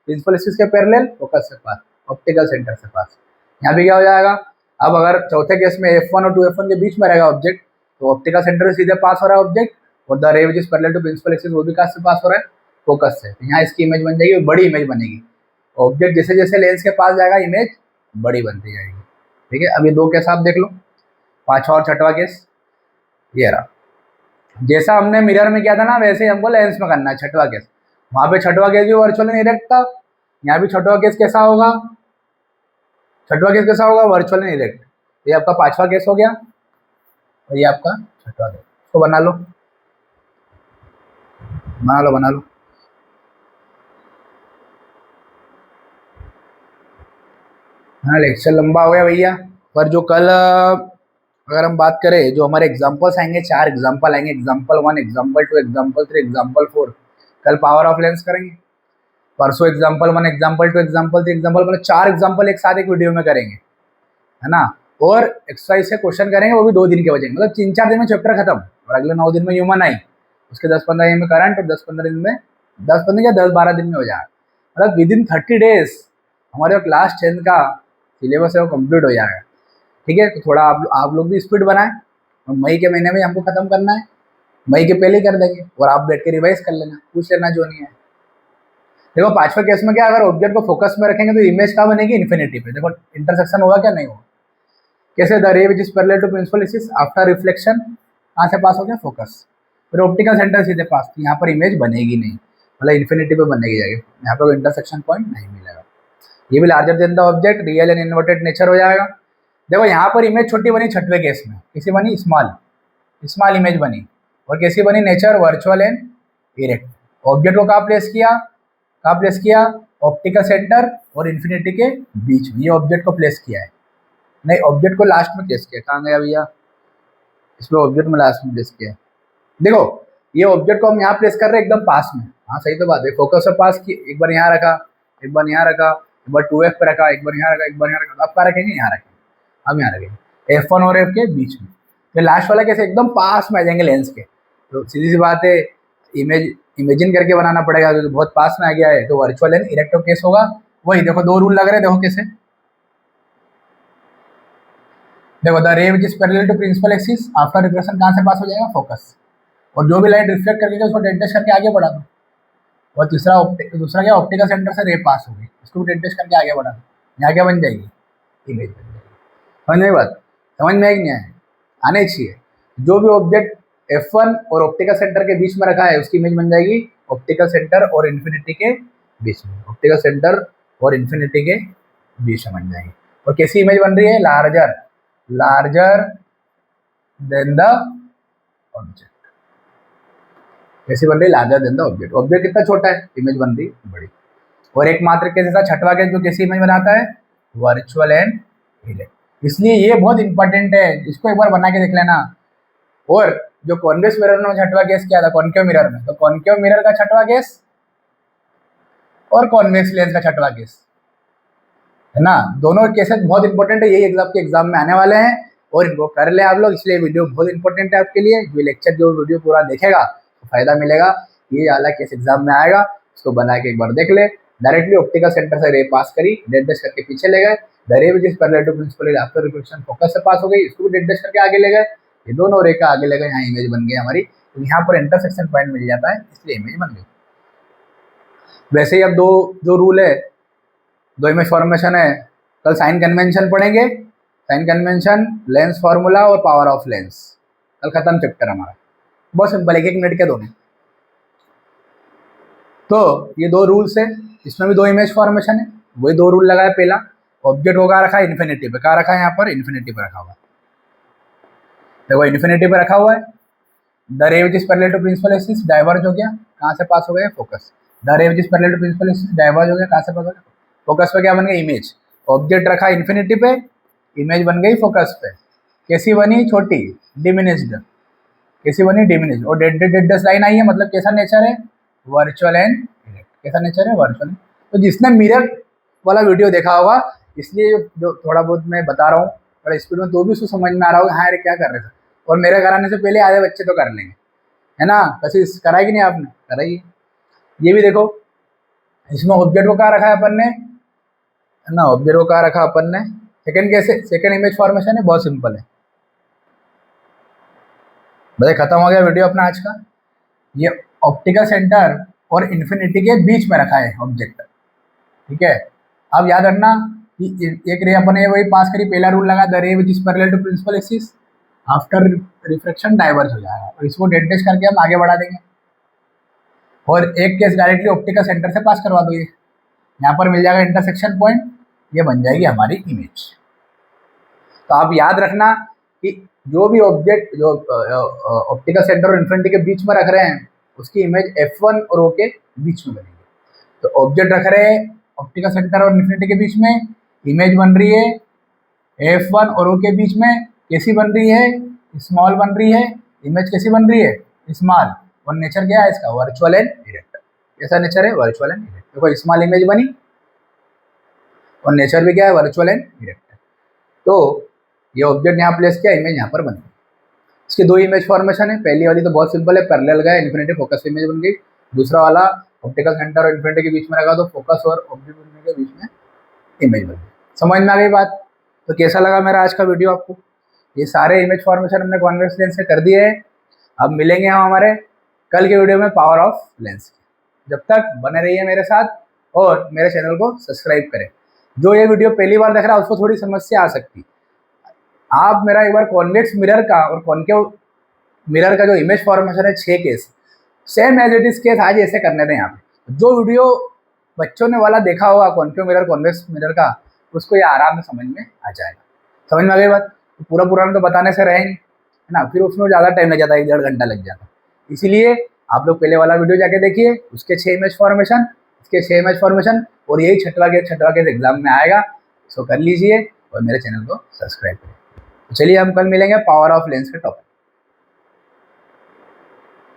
Speaker 1: प्रिंसिपल एक्सिस के पैरेलल, फोकस से पास, ऑप्टिकल सेंटर से पास। यहाँ भी क्या हो जाएगा, अब अगर चौथे केस में F1 और 2F1 के बीच में रहेगा ऑब्जेक्ट, तो ऑप्टिकल सेंटर से सीधे पास हो रहा है ऑब्जेक्ट, और the ray which is parallel to principal axis वो भी कहाँ से पास हो रहा है, फोकस से। यहाँ इसकी इमेज बन जाएगी, बड़ी इमेज बनेगी। ऑब्जेक्ट जैसे जैसे लेंस के पास जाएगा, इमेज बड़ी बनती जाएगी। ठीक है, अब ये 2 केस आप देख लो, पांचवा और छठवा केस ये रहा। जैसा हमने मिरर में किया था ना, वैसे ही हमको लेंस में करना है, छठवा केस। वहाँ पे छठवा केस भी वर्चुअल एंड इरेक्ट था, यहाँ भी छठवा केस कैसा होगा, छठवा केस कैसा होगा, वर्चुअल एंड इरेक्ट। ये आपका पांचवा केस हो गया, और ये आपका छठवा केस। इसको बना लो, बना लो, बना लो। हाँ, लेक्चर लंबा हो गया भैया, पर जो कल अगर हम बात करें जो हमारे एग्जांपल्स आएंगे, 4 एग्जांपल आएंगे, एग्जांपल 1, एग्जांपल 2, एग्जांपल 3, एग्जांपल 4। कल पावर ऑफ लेंस करेंगे, परसों एग्जांपल 1, एग्जांपल 2, एग्जांपल 3, एग्जांपल, मतलब 4 एग्जांपल एक साथ एक वीडियो में करेंगे, है ना। और एक्सरसाइज से क्वेश्चन करेंगे, वो भी 2 दिन के बचेंगे, मतलब 3-4 दिन में चैप्टर खत्म। और अगले 9 दिन में ह्यूमन आई, उसके 10-15 दिन में करंट, और 10-15 दिन में 10-15 या 10-12 दिन में हो जाएगा। मतलब विद इन 30 डेज हमारे जो क्लास 10 का सिलेबस है वो कंप्लीट हो जाएगा। ठीक है, तो थोड़ा आप लोग भी स्पीड बनाएं, और मई के महीने में हमको खत्म करना है, मई के पहले ही कर देंगे, और आप बैठ के रिवाइज कर लेना, पूछ लेना जो नहीं है। देखो 5वें केस में क्या, अगर ऑब्जेक्ट को फोकस में रखेंगे तो इमेज कहाँ बनेगी, इन्फिनिटी पे। देखो इंटरसेक्शन होगा क्या, नहीं होगा। कैसे, the ray which is parallel to principal axis after reflection कहाँ से पास हो गया, फोकस, फिर ऑप्टिकल सेंटर सीधे पास, तो यहाँ पर इमेज बनेगी नहीं, मतलब इन्फिनिटी पे बनेगी जाएगी, यहाँ पर इंटरसेक्शन पॉइंट नहीं मिलेगा। ये भी larger than the object, real and inverted nature हो जाएगा। देखो यहाँ पर इमेज छोटी बनी 6वें केस में, किसी बनी स्मॉल, स्मॉल इमेज बनी, और कैसी बनी, nature, virtual and erect. Object को कहाँ प्लेस किया, कहाँ प्लेस किया, ऑप्टिकल सेंटर और इन्फिनिटी के बीच में, ये ऑब्जेक्ट को प्लेस किया है। नहीं, ऑब्जेक्ट को लास्ट में प्लेस किया, कहाँ गया भैया, इसमें ऑब्जेक्ट में लास्ट में प्लेस किया। देखो ये ऑब्जेक्ट को हम यहाँ प्लेस कर रहे हैं एकदम पास में, हाँ सही तो बात है, फोकस से पास की, एक बार यहाँ रखा, एक बार यहाँ रखा, एक बार 2F पे रखा, एक बार यहाँ रखा, एक बार यहाँ रखा, अब कहाँ रखेंगे, यहाँ रखेंगे, हम यहाँ रखेंगे F1 और F के बीच में। तो लास्ट वाला कैसे, एकदम पास में आ जाएंगे लेंस के, तो सीधी सी बात है, इमेजिन करके बनाना पड़ेगा, क्योंकि बहुत पास में आ गया है, तो वर्चुअल एंड इरेक्टिव केस होगा। वही देखो 2 रूल लग रहे हैं, देखो कैसे, देखो the ray which is parallel to principal axis after reflection कहाँ से पास हो जाएगा, फोकस, और जो भी लाइट रिफ्लेक्ट करके उसको डेंटेज करके आगे बढ़ा दो। और दूसरा क्या, ऑप्टिकल सेंटर से रे पास हो गई, उसको भी डेंटेज करके आगे बढ़ा दो, यहाँ क्या बन जाएगी, इमेज बन जाएगी। समझ में बात, समझ में आई नहीं आए, आने चाहिए। जो भी ऑब्जेक्ट F1 और ऑप्टिकल सेंटर के बीच में रखा है उसकी इमेज बन जाएगी ऑप्टिकल सेंटर और इन्फिनिटी के बीच में, ऑप्टिकल सेंटर और इन्फिनिटी के बीच में बन जाएगी। और कैसी इमेज बन रही है, लार्जर देन द ऑब्जेक्ट, कैसी बन रही है, larger than the object. Object कितना छोटा है, इमेज बन रही बड़ी। और एकमात्र केस ऐसा 6वां केस जो कैसी इमेज बनाता है, वर्चुअल एंड इरेक्ट। इसलिए ये बहुत इंपॉर्टेंट है, इसको एक बार बना के देख लेना। और जो कॉन्वेक्स मिरर में 6वां केस किया था कॉन्केव मिरर में, तो कॉन्केव मिरर का 6वां केस और कॉन्वेक्स लेंस का 6वां केस, है ना, दोनों केसेस बहुत इंपॉर्टेंट है, यही एग्जाम में आने वाले हैं, और इनको कर ले आप लोग। इसलिए वीडियो बहुत इंपॉर्टेंट है आपके लिए, जो लेक्चर जो वीडियो पूरा देखेगा तो फायदा मिलेगा। ये वाला केस एग्जाम में आएगा, उसको बना के एक बार देख ले। डायरेक्टली ऑप्टिकल सेंटर से रे पास करी, डेड डस्ट करके पीछे ले गए, the ray which is parallel to principal after reflection focus से पास हो गई, इसको भी डेड डस्ट करके आगे ले गए, ये दोनों रे का आगे ले गए, यहाँ इमेज बन गई हमारी। तो यहाँ पर इंटरसेक्शन पॉइंट मिल जाता है, इसलिए इमेज बन गई। वैसे ही अब जो रूल है, 2 इमेज फॉर्मेशन है, कल साइन कन्वेंशन पढ़ेंगे, साइन कन्वेंशन, लेंस फार्मूला और पावर ऑफ लेंस, कल खत्म चैप्टर हमारा। बहुत सिंपल, 1-1 मिनट के दोनों। तो ये 2 रूल्स है, इसमें भी 2 इमेज फॉर्मेशन है, वही 2 रूल लगाया। पहला, ऑब्जेक्ट होगा रखा है इन्फिनिटी पे, कहाँ रखा है, यहाँ पर इन्फिनिटी पे रखा हुआ है, देखो इन्फिनिटी पे रखा हुआ है। The ray which is parallel to principal axis diverge हो गया, कहाँ से पास हो गया, focus. The ray which is parallel to principal axis diverge हो गया, कहाँ से पास हो गया, फोकस पे। क्या बन गया, इमेज। ऑब्जेक्ट रखा इन्फिनिटी पे, इमेज बन गई फोकस पे। कैसी बनी, छोटी, डिमिनिश्ड, कैसी बनी, डिमिनिश्ड। और डेड लाइन आई है, मतलब कैसा नेचर है, वर्चुअल एंड इरेक्ट। कैसा नेचर है, वर्चुअल। तो जिसने मिरर वाला वीडियो देखा होगा, इसलिए जो थोड़ा बहुत मैं बता रहा हूँ थोड़ा स्पीड में, तो भी उसको समझ में आ रहा होगा, हाँ यार क्या कर रहे थे। और मेरे कराने से पहले आधे बच्चे तो कर लेंगे, है ना, कोशिश कराई कि नहीं आपने, कराइए। ये भी देखो, इसमें ऑब्जेक्ट को कहाँ रखा है अपन ने, है ना, ऑब्जेक्ट को कहाँ रखा अपन ने। सेकंड कैसे, सेकंड इमेज फॉर्मेशन है, बहुत सिंपल है। बताइए, खत्म हो गया वीडियो अपना आज का। ये ऑप्टिकल सेंटर और इन्फिनिटी के बीच में रखा है ऑब्जेक्ट, ठीक है। अब याद रखना कि एक रे अपन ने वही पास करी, पहला रूल लगा, the ray which is parallel to principal axis after reflection diverge हो जाएगा, और इसको डेड करके हम आगे बढ़ा देंगे। और एक केस डायरेक्टली ऑप्टिकल सेंटर से पास करवा दो, ये यहाँ पर मिल जाएगा इंटरसेक्शन पॉइंट, ये बन जाएगी हमारी इमेज। तो आप याद रखना कि जो भी ऑब्जेक्ट जो ऑप्टिकल सेंटर और इन्फिनिटी के बीच में रख रहे हैं, उसकी इमेज F1 और O के बीच में बनेगी। तो ऑब्जेक्ट रख रहे हैं ऑप्टिकल सेंटर और इन्फिनिटी के बीच में, इमेज बन रही है F1 और O के बीच में, कैसी बन रही है, स्मॉल बन रही है, इमेज कैसी बन रही है, स्मॉल। और नेचर क्या है इसका, वर्चुअल एंड डायरेक्ट। कैसा नेचर है, वर्चुअल एंड डायरेक्ट। देखो स्मॉल इमेज बनी और नेचर भी क्या है, वर्चुअल एंड डायरेक्ट। तो ये ऑब्जेक्ट यहाँ प्लेस किया, इमेज यहाँ पर बन गई। इसके दो इमेज फॉर्मेशन है, पहली वाली तो बहुत सिंपल है, पैरेलल गया इन्फिनिटी फोकस इमेज बन गई। दूसरा वाला ऑप्टिकल सेंटर और इन्फिनिटी के बीच में लगा तो फोकस और ऑब्जेक्ट बनने के बीच में इमेज बन गई। समझ में आ गई बात। तो कैसा लगा मेरा आज का वीडियो आपको। ये सारे इमेज फॉर्मेशन हमने कॉन्वेक्स लेंस से कर दिए है। अब मिलेंगे हम हमारे कल के वीडियो में पावर ऑफ लेंस। जब तक बने रहिए मेरे साथ और मेरे चैनल को सब्सक्राइब करें। जो ये वीडियो पहली बार देख रहा है उसको थोड़ी समस्या आ सकती, आप मेरा एक बार कॉन्वेक्स मिरर का और कॉन्केव मिरर का जो इमेज फॉर्मेशन है 6 case same as it is case आज ऐसे करने दें। यहाँ पे जो वीडियो बच्चों ने वाला देखा होगा कॉन्केव मिरर कॉन्वेक्स मिरर का, उसको ये आराम से समझ में आ जाएगा। समझ में आ गई बात। तो पूरा पुराना तो बताने से रहेंगे है ना, फिर उसमें ज़्यादा टाइम लग जाता है, 1-1.5 घंटा लग जाता है। इसीलिए आप लोग पहले वाला वीडियो जाके देखिए, उसके 6 इमेज फॉर्मेशन, इसके 6 इमेज फॉर्मेशन, और यही छठवा केस एग्जाम में आएगा। इसको कर लीजिए और मेरे चैनल को सब्सक्राइब करें। तो चलिए हम कल मिलेंगे पावर ऑफ लेंस के टॉपिक।